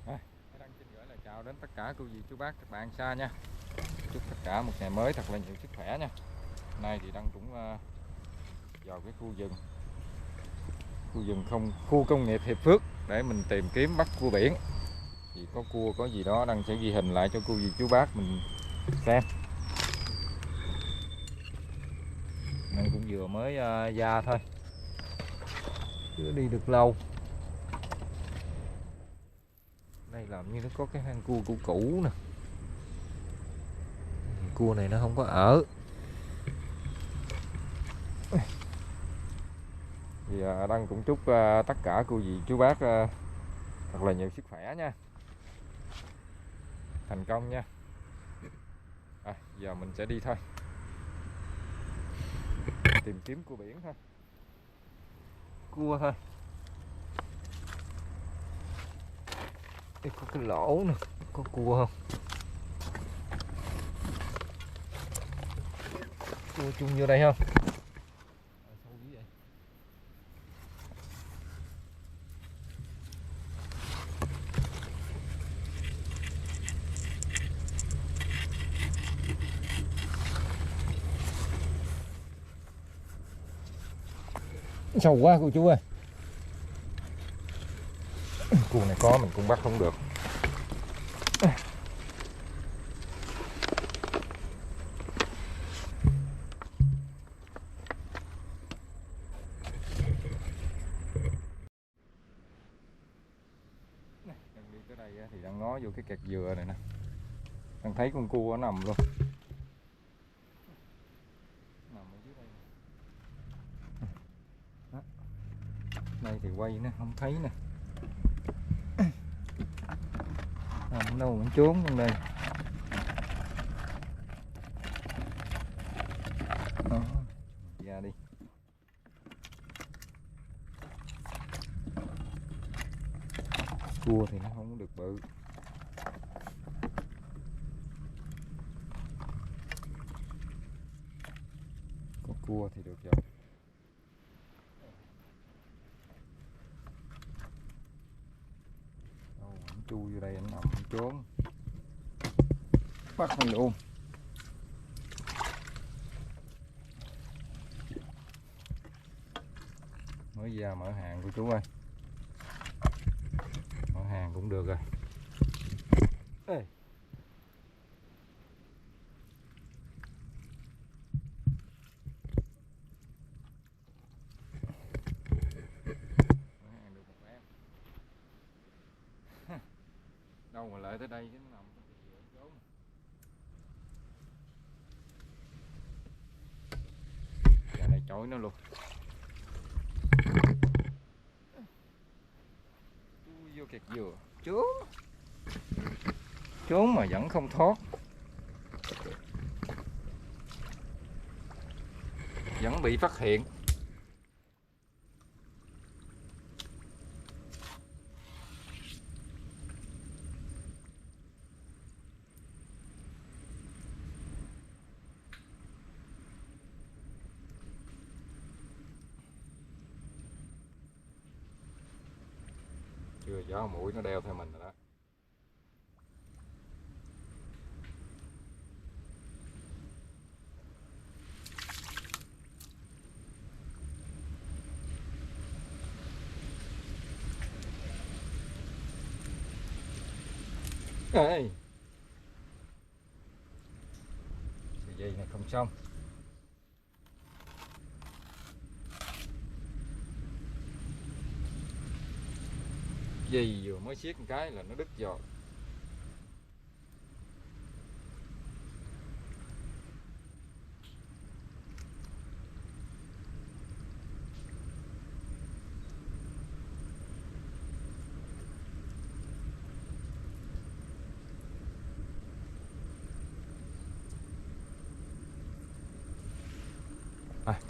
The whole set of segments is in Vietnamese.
Đăng xin gửi lời chào đến tất cả cô dì chú bác các bạn xa nha. Chúc tất cả một ngày mới thật là nhiều sức khỏe nha. Hôm nay thì Đăng cũng vào cái khu rừng không khu công nghiệp Hiệp Phước để mình tìm kiếm bắt cua biển. Thì có cua có gì đó Đăng sẽ ghi hình lại cho cô dì chú bác mình xem. Đây cũng vừa mới ra thôi, chưa đi được lâu. Đây làm như nó có cái hang cua cũ cũ nè. Cua này nó không có ở. Thì Đăng cũng chúc tất cả cô dì chú bác thật là nhiều sức khỏe nha, thành công nha. Giờ mình sẽ đi thôi, tìm kiếm cua biển thôi, cua thôi. Đây có cái lỗ nè, có cua không? Cua chung vô đây không? Sâu dữ vậy. Sâu quá cô chú ơi. Cua này có mình cũng bắt không được. Đang đi tới đây thì đang ngó vô cái kẹt dừa này nè, đang thấy con cua nó nằm luôn, nằm ở dưới đây. Đó. Đây thì quay nó không thấy nè, nằm đâu cũng trốn trong đây. Đó. Ra đi. Cua thì nó không được bự. Có cua thì được rồi. Anh chui vô đây anh nằm anh trốn, bắt mình luôn. Mới ra mở hàng của chú ơi, mở hàng cũng được rồi. Ê. Mở hàng được một em. Đâu mà lại tới đây chứ, nó nằm trong cái dừa trốn. Giờ này chổi nó luôn. Chui vô kẹt dừa trốn, trốn mà vẫn không thoát, vẫn bị phát hiện. Chưa gió mũi nó đeo theo mình rồi đó. Ê. Sợi dây này không xong. Dây vừa mới siết một cái là nó đứt rồi.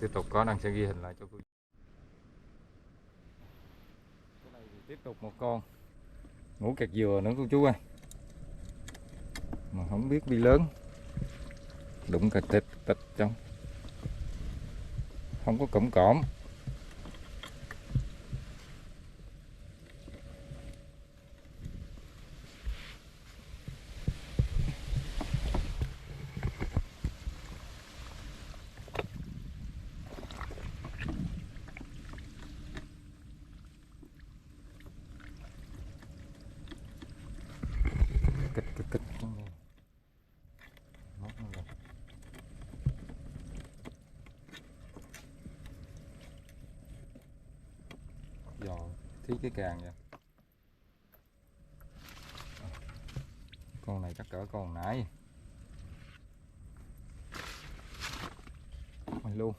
Tiếp tục có Đăng sẽ ghi hình lại cho cô. Cái này thì tiếp tục một con ngủ kẹt dừa nữa cô chú ơi, mà không biết bi lớn, đụng cả tịch tịch trong, không có cổng cõm. kích xuống đây. Móc nó lên. Giò thí cái càng vậy. Con này chắc cỡ con nãy mày luôn.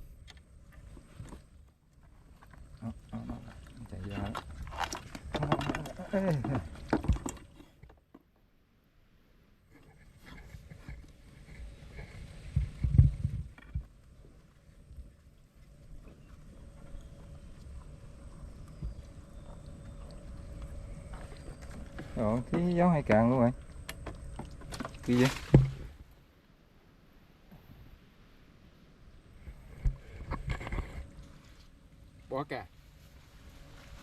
Chạy ra đó. Rồi cái giáo hai càng luôn rồi. Kia vậy? Bỏ cả.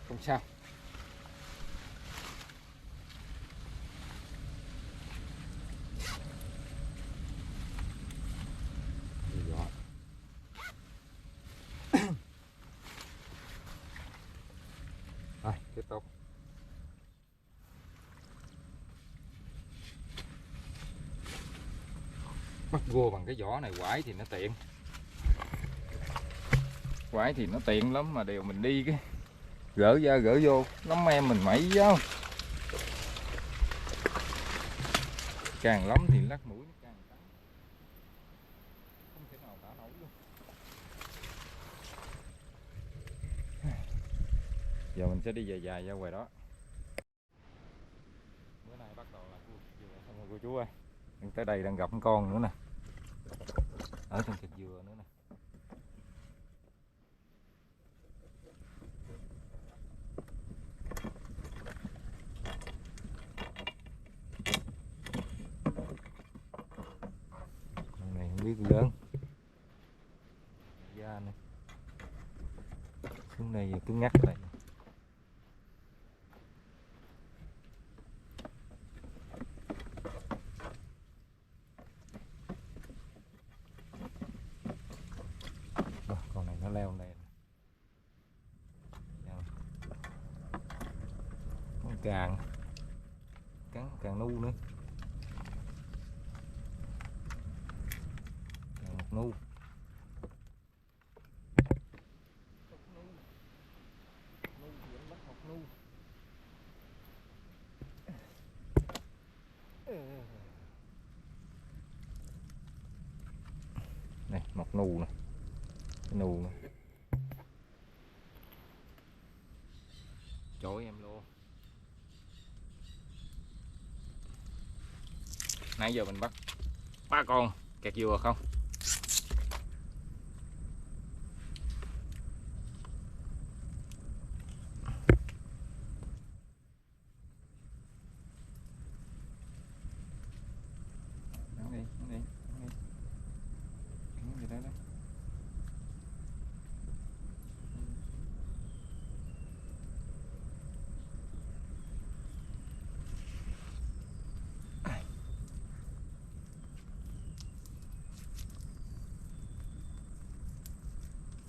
Không sao. Rồi, tiếp tục. Bắt cua bằng cái vỏ này quải thì nó tiện. Quải thì nó tiện lắm mà điều mình đi cái gỡ ra gỡ vô lắm em mình mẩy vô. Càng lắm thì lắc mũi nó càng cắn. Không thể nào thả nổi luôn. Giờ mình sẽ đi dài dài ra ngoài đó. Bữa nay bắt đầu là cua dừa xong rồi cô chú ơi. Tới đây đang gặp con nữa nè. Ở trong thịt dừa nữa nè. Con này không biết lớn. Da này. Xuống đây cứ ngắt lại. Con này nó leo này. Con càng cắn càng nu nữa. Càng một nu. Này mọc nù nè, cái nù nè. Chổi em luôn. Nãy giờ mình bắt 3 con kẹt dừa không.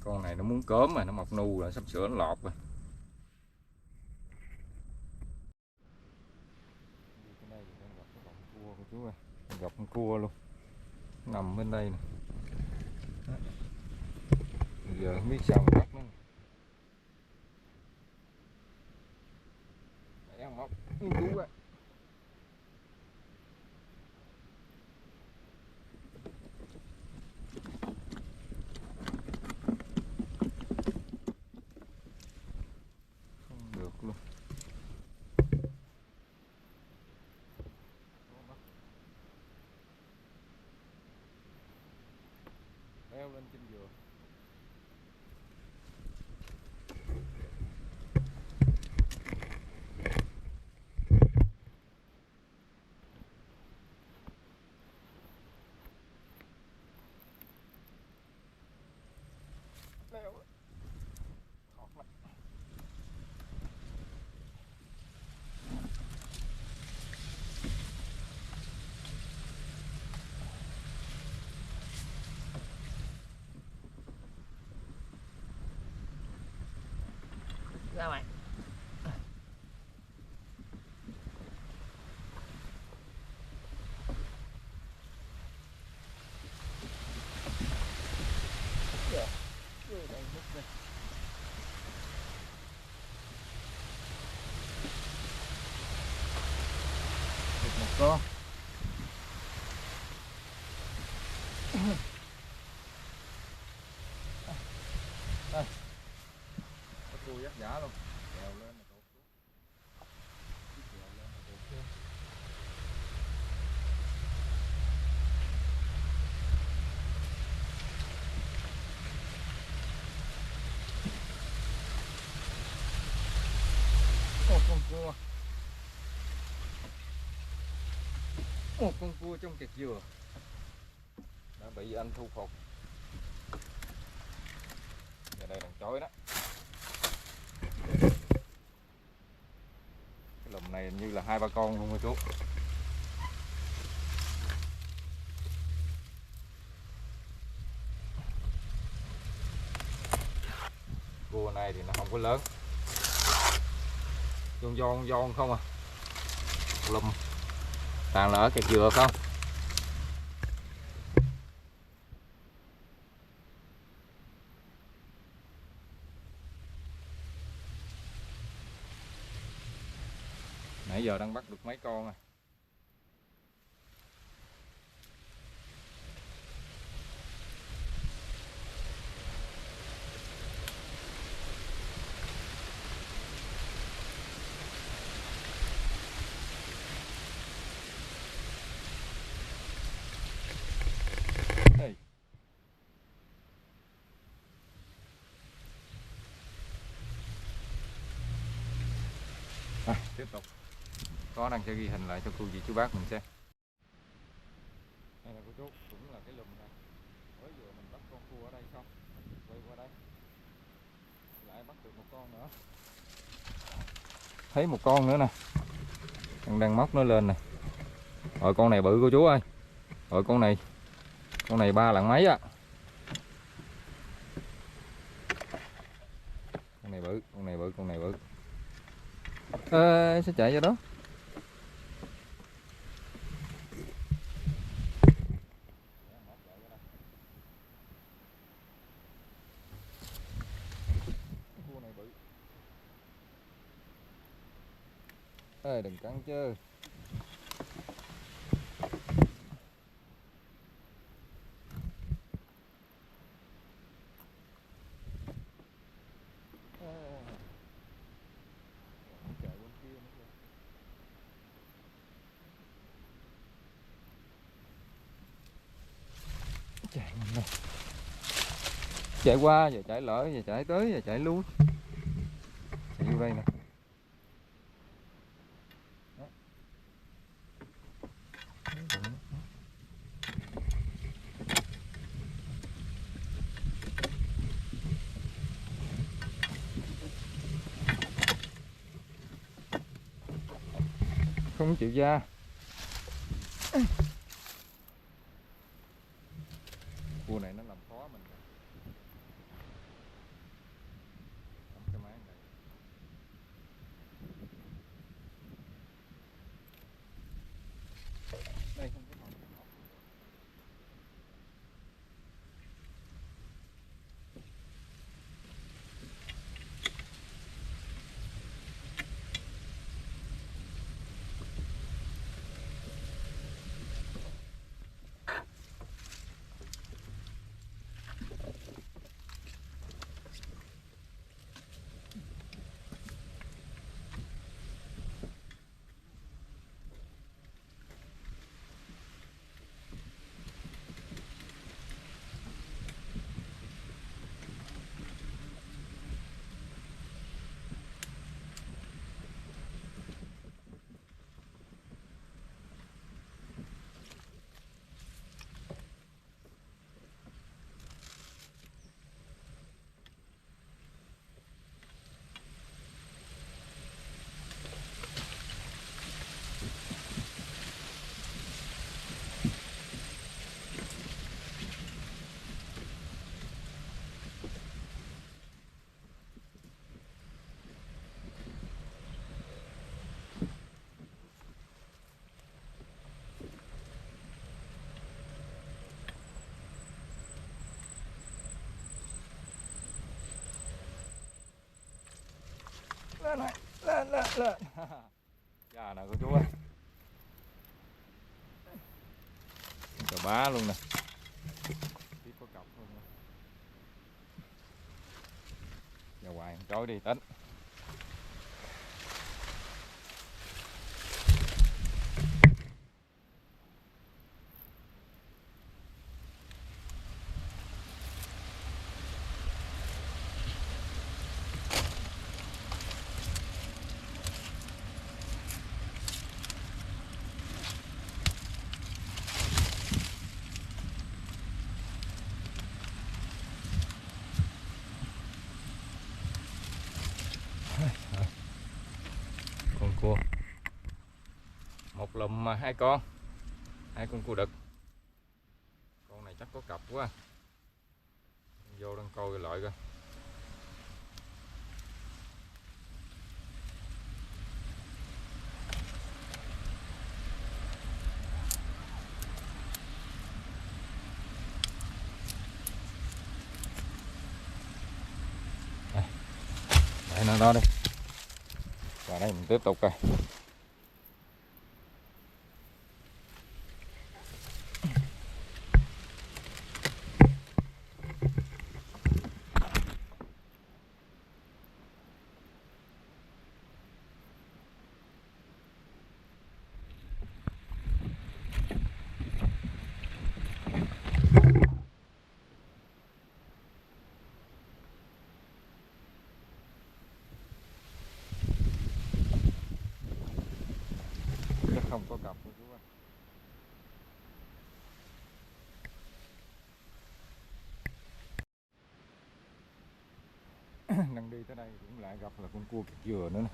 Con này nó muốn cớm mà nó mọc nu rồi, sắp sửa nó lọt rồi. Gặp con cua luôn, nằm bên đây nè. Giờ không biết sao mà bắt nó. Để ăn móc chú á. Không được luôn. Leo lên trên dừa. Leo. Ra mày. Con đây, có cua dắt giả luôn, trèo lên là tụt xuống, trèo lên là tụt xuống. Một con cua trong kẹt dừa đã bị anh thu phục. Giờ đây đang chói đó. Cái lùm này hình như là 2-3 con luôn rồi chú. Cua này thì nó không có lớn, giòn không à, lùm toàn là ở kẹt dừa không. Nãy giờ đang bắt được mấy con à. Hey. Tiếp tục có đang sẽ ghi hình lại cho cô dì chú bác mình xem. Đây là cô chú, cũng là cái lùm này mới vừa mình bắt con cua ở đây xong, quay qua đây lại bắt được một con nữa, thấy một con nữa nè, đang móc nó lên nè. Rồi con này bự cô chú ơi, rồi con này 3 lạng mấy á. Con này bự. Sẽ chạy ra đó. Cua này bự. Ê, đừng cắn chứ. Chạy qua giờ chạy lỡ, giờ chạy tới, giờ chạy lui, chạy vô đây nè. Không chịu ra. Cua này nó làm khó mình. Cái máy này. Đây không có còn. Lên này, lên. Dạ nè cô chú ơi. cờ bá luôn nè, tiếp có cọc luôn nè. Giờ hoài trối đi tính. Con cua một lùm mà hai con cua đực. Con này chắc có cặp quá, vô đang coi loại coi. Để nó đó đi, và đây mình tiếp tục coi. Chắc không có cặp của chú ơi. Đang đi tới đây cũng lại gặp là con cua kẹp dừa nữa nè,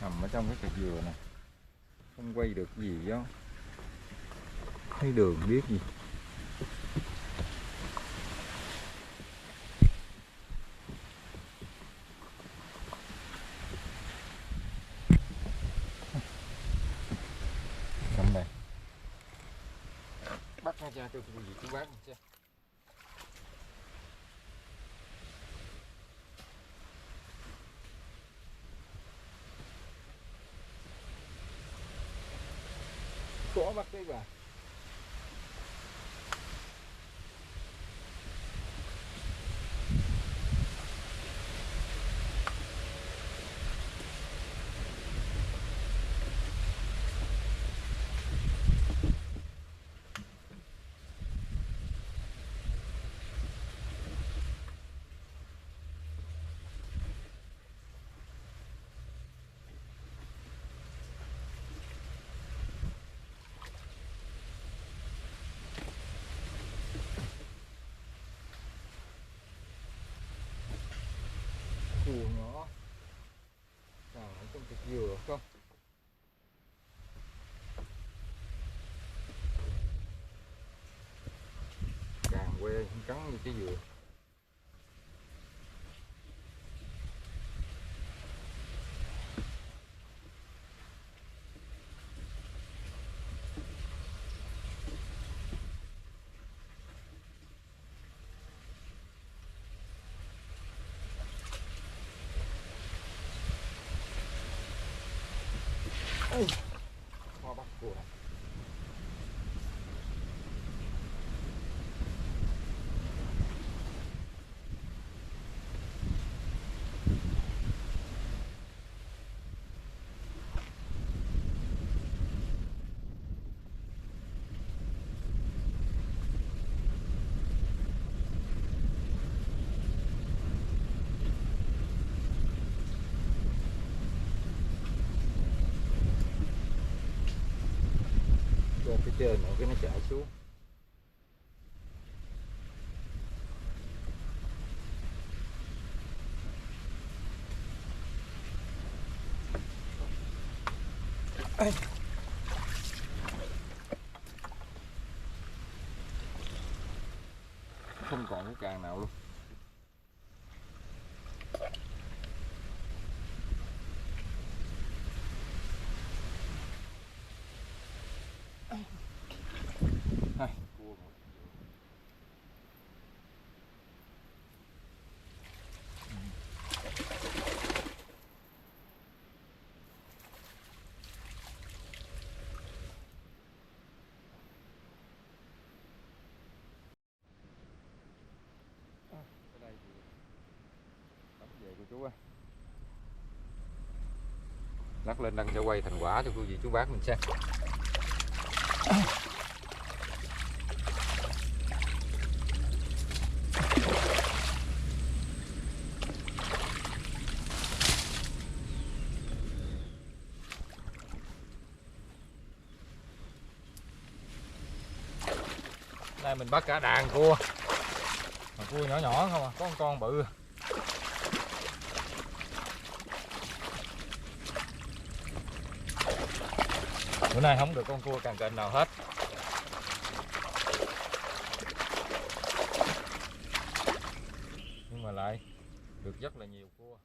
nằm ở trong cái kẹp dừa này, không quay được gì đó, thấy đường biết gì. Trong này bắt nó ra tôi gì chú bác chứ. Khó bắt đấy bà. Cua nhỏ càng ở trong kẹp dừa không, càng que cắn như cái dừa. Ê, hoa bắt cua này. Cái trên nữa cái nó chạy xuống. Ê. Không còn cái càng nào luôn. Hai, cua một. chú ơi. Lắc lên đăng sẽ quay thành quả cho quý vị chú bác mình xem. Đây mình bắt cả đàn cua, mà cua nhỏ nhỏ không à, có con bự. Bữa nay không được con cua càng kênh nào hết. Nhưng mà lại được rất là nhiều cua.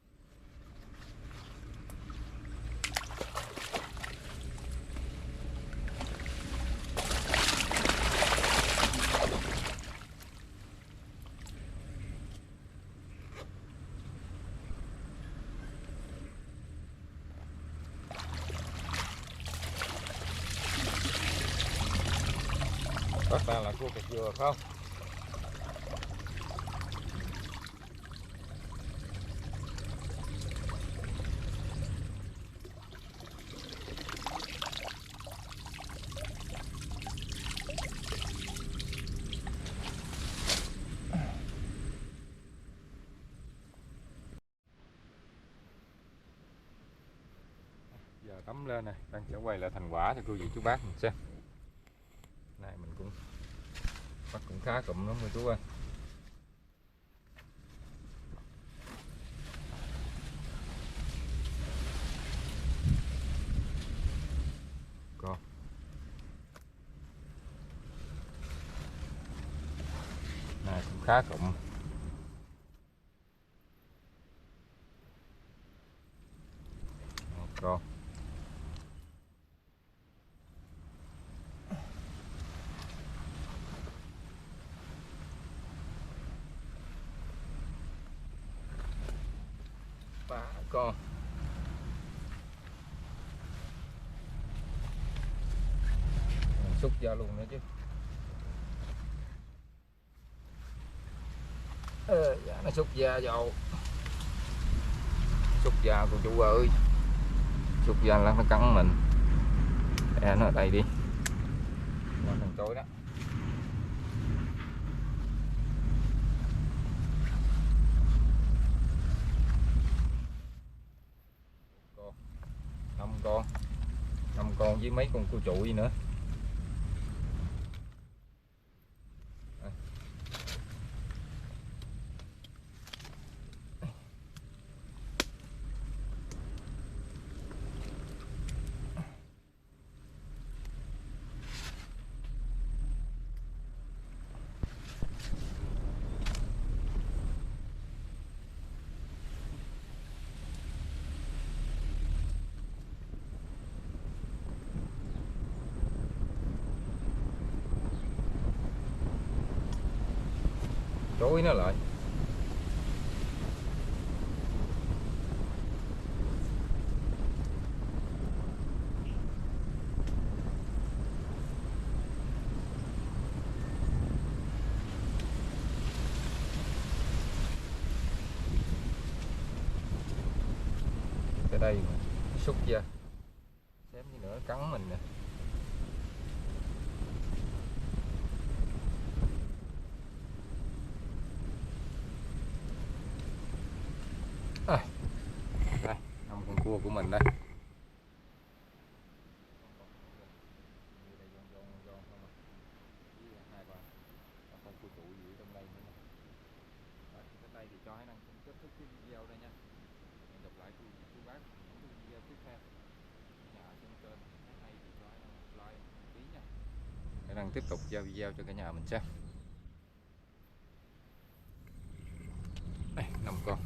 Bắt ra là cua cục dừa không? Giờ tắm lên này, đang sẽ quay lại thành quả cho quý vị chú bác mình xem. Này mình cũng bắt cũng khá cụm lắm rồi chú ơi. Con này cũng khá cụm. Con ba con. Mình xúc ra luôn nữa chứ. Dạ, nó xúc da vào. Xúc da cô chú ơi. Xúc da là nó cắn mình. Để nó ở đây đi. Qua thằng tối đó. Con 5 con với mấy con cua trụi nữa. Chối nó lại. Cái đây mà xúc ra xém như nữa cắn mình nè. Đây 5 con cua của mình đây. Con cua trụ gì ở trong đây nữa nè. Cái đây thì cho Hải Đăng cũng kết thúc cái video đây nha. Hẹn gặp lại quý vị chú bác ở những video tiếp theo. Nhà trên kênh thấy hay thì cho Hải Đăng like tí nha. Hải Đăng tiếp tục giao video cho cả nhà mình xem. Đây 5 con.